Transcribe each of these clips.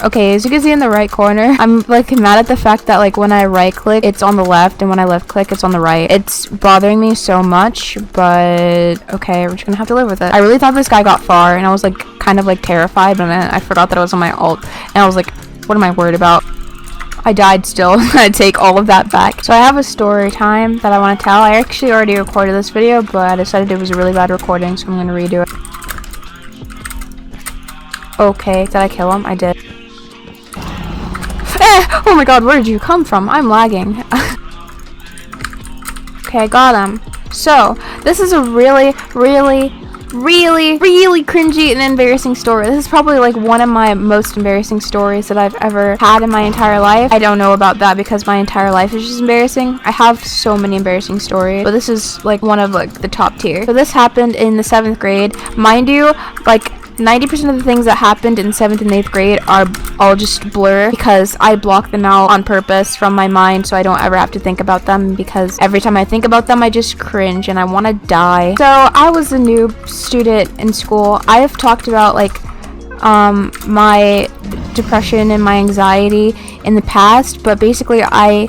Okay, as you can see in the right corner, I'm like mad at the fact that like when I right click, it's on the left, and when I left click, it's on the right. It's bothering me so much, but okay, we're just gonna have to live with it. I really thought this guy got far, and I was like kind of like terrified, but then I forgot that I was on my ult, and I was like, what am I worried about? I died still. I take all of that back. So I have a story time that I want to tell. I actually already recorded this video, but I decided it was a really bad recording, so I'm gonna redo it. Okay, did I kill him? I did. Oh my god, where did you come from? I'm lagging. Okay, I got him. So, this is a really cringy and embarrassing story. This is probably like one of my most embarrassing stories that I've ever had in my entire life. I don't know about that because my entire life is just embarrassing. I have so many embarrassing stories, but this is like one of like the top tier. So this happened in the 7th grade. Mind you, like 90% of the things that happened in 7th and 8th grade are all just blur because I block them out on purpose from my mind so I don't ever have to think about them, because every time I think about them I just cringe and I want to die. So I was a new student in school. I have talked about like my depression and my anxiety in the past, but basically I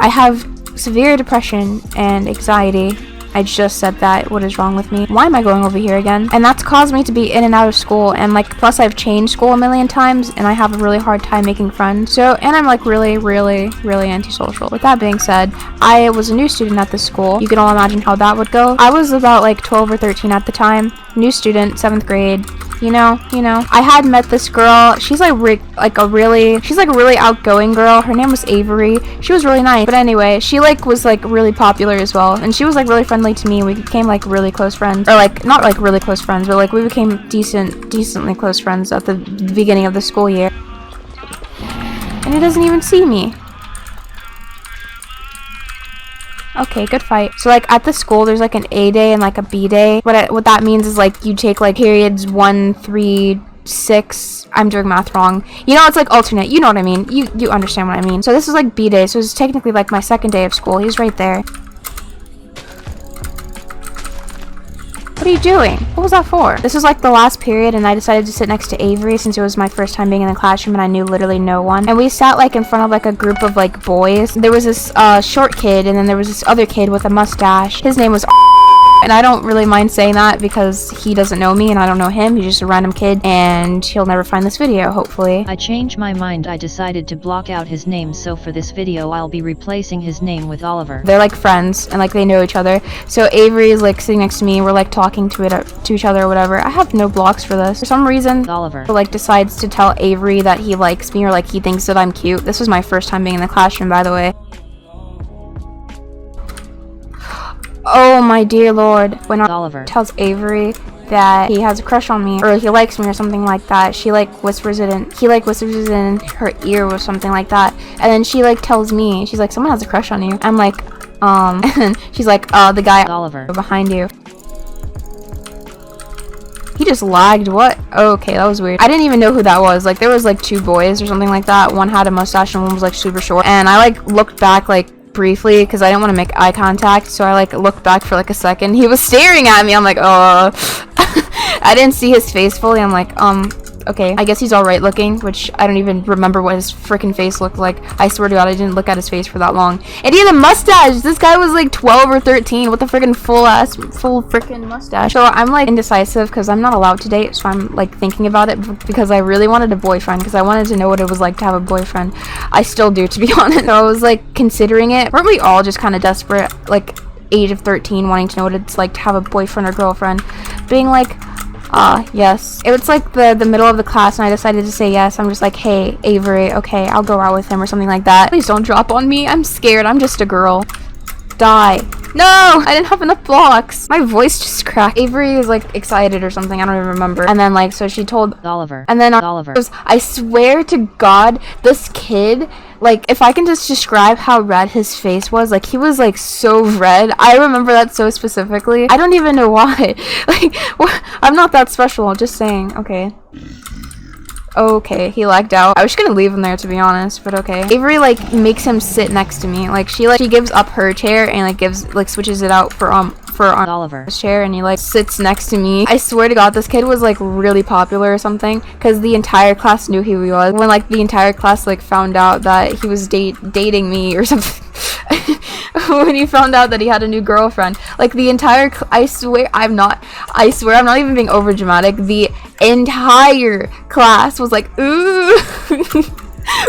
have severe depression and anxiety. I just said that. What is wrong with me? Why am I going over here again? And that's caused me to be in and out of school, and like plus I've changed school a million times and I have a really hard time making friends. So, and I'm like really antisocial. With that being said, I was a new student at this school. You can all imagine how that would go. I was about like 12 or 13 at the time. New student, 7th grade. You know, I had met this girl. She's like a really outgoing girl. Her name was Avery. She was really nice. But anyway, she like was like really popular as well, and she was like really friendly to me. We became like really close friends, or like not like really close friends, but like we became decently close friends at the beginning of the school year. And he doesn't even see me. Okay, good fight. So like at the school there's like an A day and like a B day. What that means is like you take like periods 1, 3, 6. I'm doing math wrong. You know, it's like alternate. You know what I mean. You understand what I mean. So this is like B day. So it's technically like my 2nd day of school. He's right there. What are you doing? What was that for? This was like the last period, and I decided to sit next to Avery since it was my first time being in the classroom and I knew literally no one. And we sat like in front of like a group of like boys. There was this short kid, and then there was this other kid with a mustache. His name was and I don't really mind saying that because he doesn't know me and I don't know him. He's just a random kid and he'll never find this video, hopefully. I changed my mind. I decided to block out his name, so for this video I'll be replacing his name with Oliver. They're like friends and like they know each other. So Avery is like sitting next to me. We're like talking to each other or whatever. I have no blocks for this. For some reason, Oliver like decides to tell Avery that he likes me or like he thinks that I'm cute. This was my first time being in the classroom, by the way. Oh my dear lord. When Oliver tells Avery that he has a crush on me or he likes me or something like that, he like whispers it in her ear or something like that, and then she like tells me, she's like, someone has a crush on you. I'm like, and she's like, the guy Oliver behind you. He just lagged. What? Okay, that was weird. I didn't even know who that was. Like there was like 2 boys or something like that. One had a mustache and one was like super short, and I like looked back like briefly because I didn't want to make eye contact, so I like looked back for like a second. He was staring at me. I'm like, I didn't see his face fully. I'm like, okay, I guess he's alright looking, which I don't even remember what his freaking face looked like. I swear to god, I didn't look at his face for that long. And he had a mustache. This guy was like 12 or 13 with a freaking full freaking mustache. So I'm like indecisive because I'm not allowed to date, so I'm like thinking about it because I really wanted a boyfriend, because I wanted to know what it was like to have a boyfriend. I still do, to be honest. So I was like considering it. Weren't we all just kind of desperate, like age of 13, wanting to know what it's like to have a boyfriend or girlfriend? Being like, yes. It was like the middle of the class and I decided to say yes. I'm just like, hey, Avery, okay, I'll go out with him or something like that. Please don't drop on me. I'm scared. I'm just a girl. Die. No! I didn't have enough blocks. My voice just cracked. Avery was like excited or something. I don't even remember. And then like, so she told Oliver. And then Oliver. I swear to god, this kid, like, if I can just describe how red his face was, like, he was like so red. I remember that so specifically. I don't even know why. Like, I'm not that special. I'm just saying. Okay. Okay, he lagged out. I was just gonna leave him there, to be honest, but okay. Avery like makes him sit next to me. Like she gives up her chair and like switches it out for Oliver. his chair, and he like sits next to me. I swear to God, this kid was like really popular or something, because the entire class knew who he was. When like the entire class like found out that he was dating me or something. When he found out that he had a new girlfriend, like the entire I swear I'm not even being over dramatic, the entire class was like, ooh.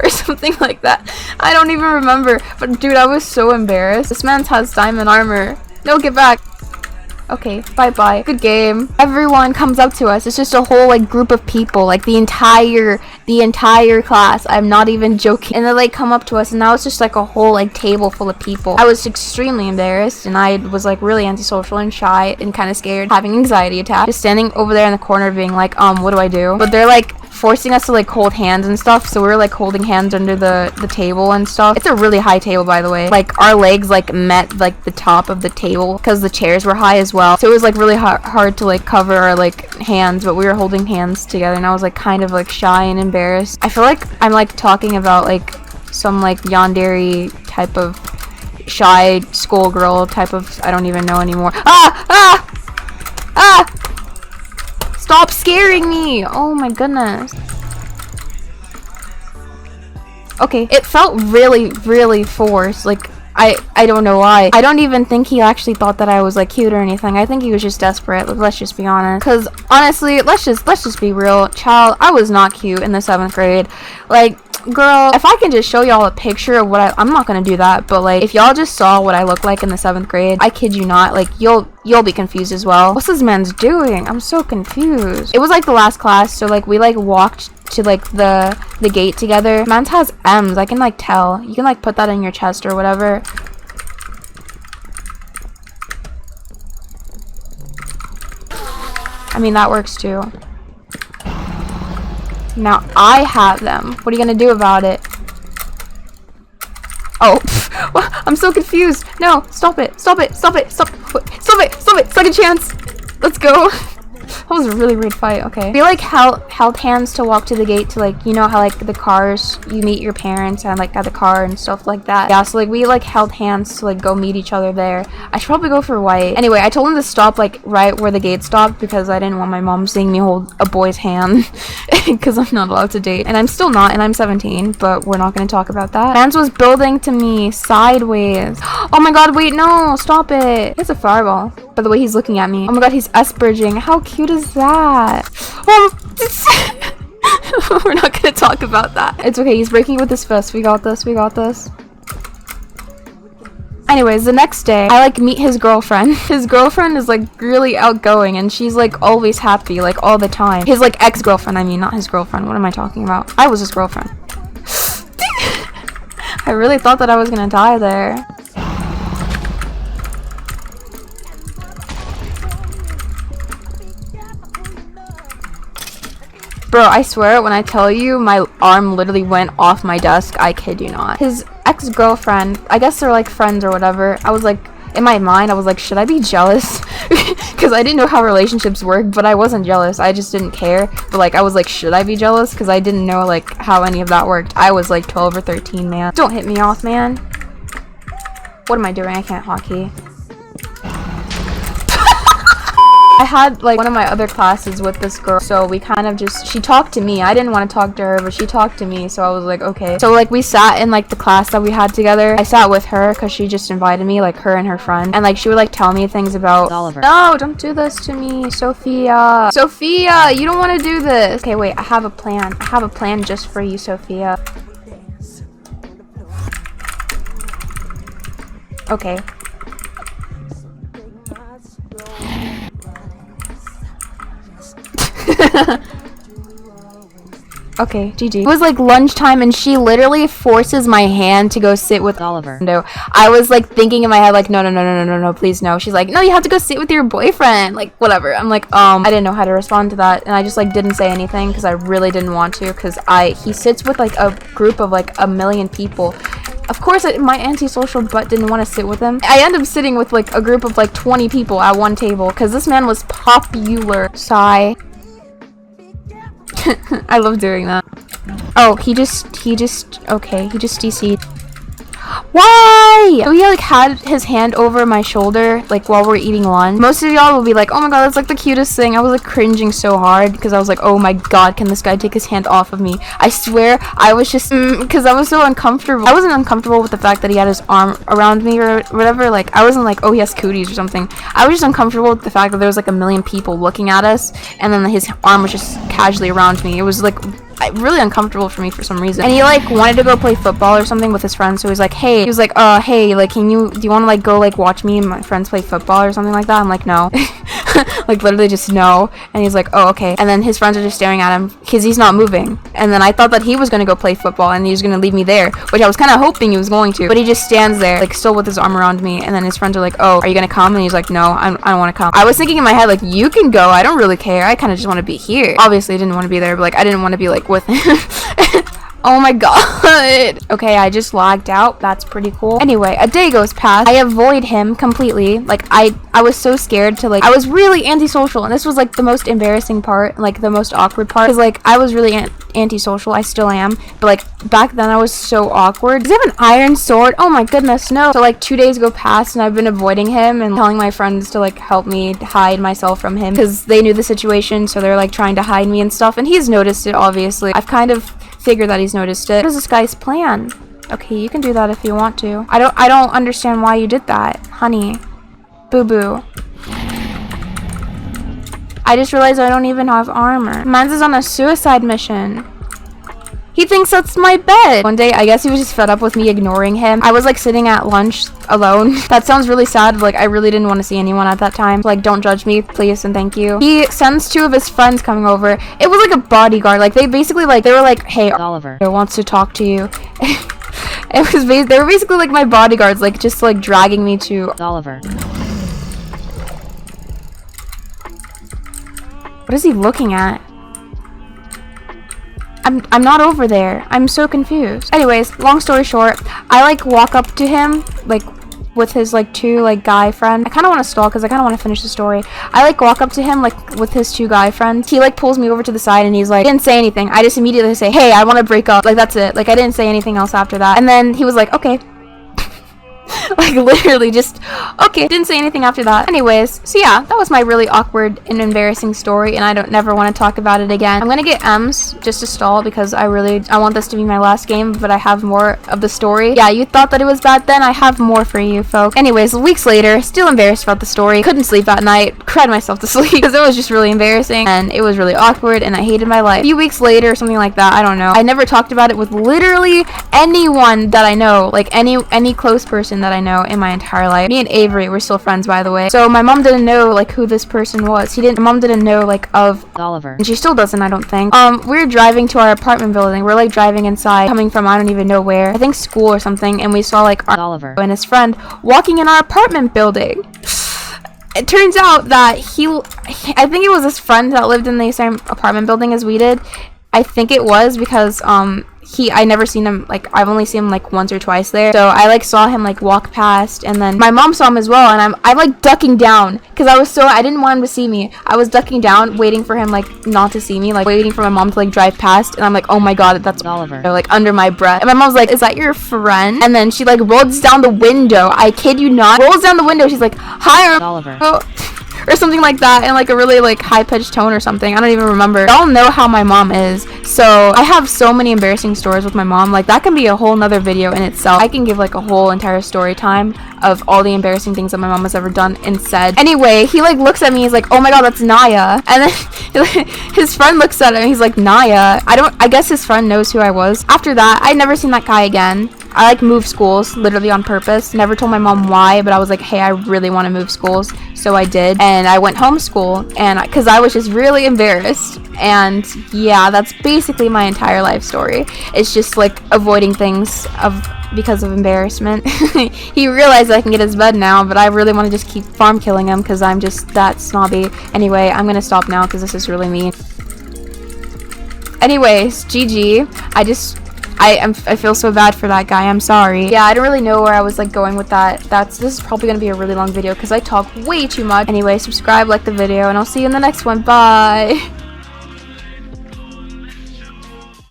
Or something like that. I don't even remember, but dude, I was so embarrassed. This man has diamond armor. No, get back. Okay, bye-bye. Good game. Everyone comes up to us. It's just a whole like group of people, like the entire class. I'm not even joking. And they like come up to us, and now it's just like a whole like table full of people. I was extremely embarrassed, and I was like really antisocial and shy and kind of scared, having anxiety attacks. Just standing over there in the corner being like, what do I do? But they're like forcing us to like hold hands and stuff, so we were like holding hands under the table and stuff. It's a really high table, by the way. Like our legs like met like the top of the table because the chairs were high as well, so it was like really hard to like cover our like hands, but we were holding hands together, and I was like kind of like shy and embarrassed. I feel like I'm like talking about like some like yandere type of shy schoolgirl type of, I don't even know anymore. Stop scaring me! Oh my goodness. Okay, it felt really forced. Like, I don't know why. I don't even think he actually thought that I was like cute or anything. I think he was just desperate. Let's just be honest. Cause honestly, let's just be real. Child, I was not cute in the 7th grade. Like, girl, if I can just show y'all a picture of what I'm not gonna do that, but like if y'all just saw what I look like in the 7th grade, I kid you not, like you'll be confused as well. What's this man's doing? I'm so confused. It was like the last class, so like we like walked to like the gate together. Man's has M's. I can like tell. You can like put that in your chest or whatever. I mean, that works too. Now I have them. What are you gonna do about it? Oh, I'm so confused. No, stop it. Stop it. Stop it. Stop. Stop it. Stop it. Second chance. Let's go. That was a really weird fight. Okay. We like held hands to walk to the gate to like, you know how like the cars, you meet your parents and like at the car and stuff like that. Yeah, so like we like held hands to like go meet each other there. I should probably go for white. Anyway, I told him to stop like right where the gate stopped because I didn't want my mom seeing me hold a boy's hand because I'm not allowed to date. And I'm still not, and I'm 17, but we're not going to talk about that. Mans was building to me sideways. Oh my god, wait, no, stop it. It's a fireball. By the way, he's looking at me. Oh my god, he's S-bridging. How cute is that? Oh, we're not gonna talk about that. It's okay, he's breaking with his fist. We got this, we got this. Anyways, the next day, I like meet his girlfriend. His girlfriend is like really outgoing, and she's like always happy, like all the time. His like ex-girlfriend, I mean, not his girlfriend. What am I talking about? I was his girlfriend. I really thought that I was gonna die there. Bro, I swear, when I tell you my arm literally went off my desk, I kid you not. His ex-girlfriend, I guess they're like friends or whatever. I was like, in my mind, I was like, should I be jealous? Because I didn't know how relationships work, but I wasn't jealous. I just didn't care. But like, I was like, should I be jealous? Because I didn't know like how any of that worked. I was like 12 or 13, man. Don't hit me off, man. What am I doing? I can't hotkey. I had like one of my other classes with this girl, so we kind of just, she talked to me. I didn't want to talk to her, but she talked to me, so I was like, okay. So like we sat in like the class that we had together. I sat with her because she just invited me, like her and her friend, and like she would like tell me things about Oliver. No, don't do this to me, Sophia. Sophia, you don't want to do this. Okay, wait, I have a plan. I have a plan just for you, Sophia. Okay. Okay, GG. It was like lunchtime, and she literally forces my hand to go sit with Oliver. No, I was like thinking in my head like, no, please no. She's like, no, you have to go sit with your boyfriend. Like, whatever. I'm like, I didn't know how to respond to that, and I just like didn't say anything because I really didn't want to, because he sits with like a group of like 1 million people. Of course, my antisocial butt didn't want to sit with him. I ended up sitting with like a group of like 20 people at one table because this man was popular. Sigh. I love doing that. Oh, he just DC'd. Why? So he like had his hand over my shoulder like while we're eating lunch. Most of y'all will be like, oh my god, that's like the cutest thing. I was like cringing so hard because I was like, oh my god, can this guy take his hand off of me? I swear I was just because I was so uncomfortable. I wasn't uncomfortable with the fact that he had his arm around me or whatever. Like I wasn't like, oh, he has cooties or something. I was just uncomfortable with the fact that there was like a million people looking at us and then his arm was just casually around me. It was like really uncomfortable for me for some reason. And he like wanted to go play football or something with his friends, so he's like, hey, he was like, hey, like, do you want to like go like watch me and my friends play football or something like that? I'm like, no. Like literally just no. And he's like, oh, okay. And then his friends are just staring at him because he's not moving. And then I thought that he was gonna go play football and he was gonna leave me there, which I was kind of hoping he was going to, but he just stands there like still with his arm around me. And then his friends are like, oh, are you gonna come? And he's like, no, I don't want to come. I was thinking in my head like, you can go, I don't really care, I kind of just want to be here. Obviously I didn't want to be there, but like I didn't want to be like with him. Oh my god. Okay, I just lagged out. That's pretty cool. Anyway, a day goes past. I avoid him completely. Like I was so scared to like, I was really antisocial, and this was like the most embarrassing part, like the most awkward part, because like I was really antisocial. I still am, but like back then I was so awkward. Does he have an iron sword? Oh my goodness, no. So like 2 days go past and I've been avoiding him and telling my friends to like help me hide myself from him because they knew the situation, so they're like trying to hide me and stuff, and he's noticed it. Obviously I've kind of figured that he's noticed it. What is this guy's plan? Okay, you can do that if you want to. I don't understand why you did that, honey. Boo-boo. I just realized I don't even have armor. Mans is on a suicide mission. He thinks that's my bed. One day, I guess he was just fed up with me ignoring him. I was like sitting at lunch alone. That sounds really sad. Like I really didn't want to see anyone at that time. So, like don't judge me, please and thank you. He sends 2 of his friends coming over. It was like a bodyguard. Like they basically like, they were like, hey, Oliver wants to talk to you. They were basically like my bodyguards, like just like dragging me to Oliver. What is he looking at? I'm not over there. I'm so confused. Anyways, long story short, I like walk up to him like with his like 2 like guy friends. I kind of want to stall because I kind of want to finish the story. I like walk up to him like with his 2 guy friends. He like pulls me over to the side and he's like, I didn't say anything. I just immediately say, hey, I want to break up. Like that's it. Like I didn't say anything else after that. And then he was like, okay. Like literally just okay, didn't say anything after that. Anyways, so yeah, that was my really awkward and embarrassing story, and I don't never want to talk about it again. I'm gonna get M's just to stall because I want this to be my last game, but I have more of the story. Yeah, you thought that it was bad then? I have more for you folks. Anyways, weeks later, still embarrassed about the story, couldn't sleep at night, cried myself to sleep because it was just really embarrassing and it was really awkward and I hated my life. A few weeks later, something like that, I don't know, I never talked about it with literally anyone that I know, like any close person that I know in my entire life. Me and Avery were still friends, by the way, so my mom didn't know like who this person was. My mom didn't know like of Oliver, and she still doesn't, I don't think. We were driving to our apartment building. We're like driving inside, coming from I don't even know where, I think school or something, and we saw like Oliver and his friend walking in our apartment building. It turns out that I think it was his friend that lived in the same apartment building as we did. I think it was because I never seen him, like I've only seen him like once or twice there, so I like saw him like walk past, and then my mom saw him as well, and I'm like ducking down because I didn't want him to see me. I was ducking down waiting for him like not to see me, like waiting for my mom to like drive past, and I'm like, oh my god, that's Oliver, like under my breath, and my mom's like, is that your friend? And then she like rolls down the window, I kid you not, rolls down the window, she's like, hi Oliver, or something like that, in like a really like high-pitched tone or something. I don't even remember. Y'all know how my mom is, so I have so many embarrassing stories with my mom. Like that can be a whole nother video in itself. I can give like a whole entire story time of all the embarrassing things that my mom has ever done and said. Anyway, he like looks at me, he's like, oh my god, that's Naya. And then his friend looks at him, he's like, Naya. I guess his friend knows who I was. After that, I'd never seen that guy again. I like moved schools literally on purpose. Never told my mom why, but I was like, hey, I really want to move schools, so I did, and I went homeschool, and because I was just really embarrassed. And yeah, that's basically my entire life story. It's just like avoiding things because of embarrassment. He realized I can get his bed now, but I really want to just keep farm killing him because I'm just that snobby. Anyway, I'm gonna stop now because this is really mean. Anyways, GG. I feel so bad for that guy. I'm sorry. Yeah, I don't really know where I was like going with that. This is probably gonna be a really long video because I talk way too much. Anyway, subscribe, like the video, and I'll see you in the next one. Bye.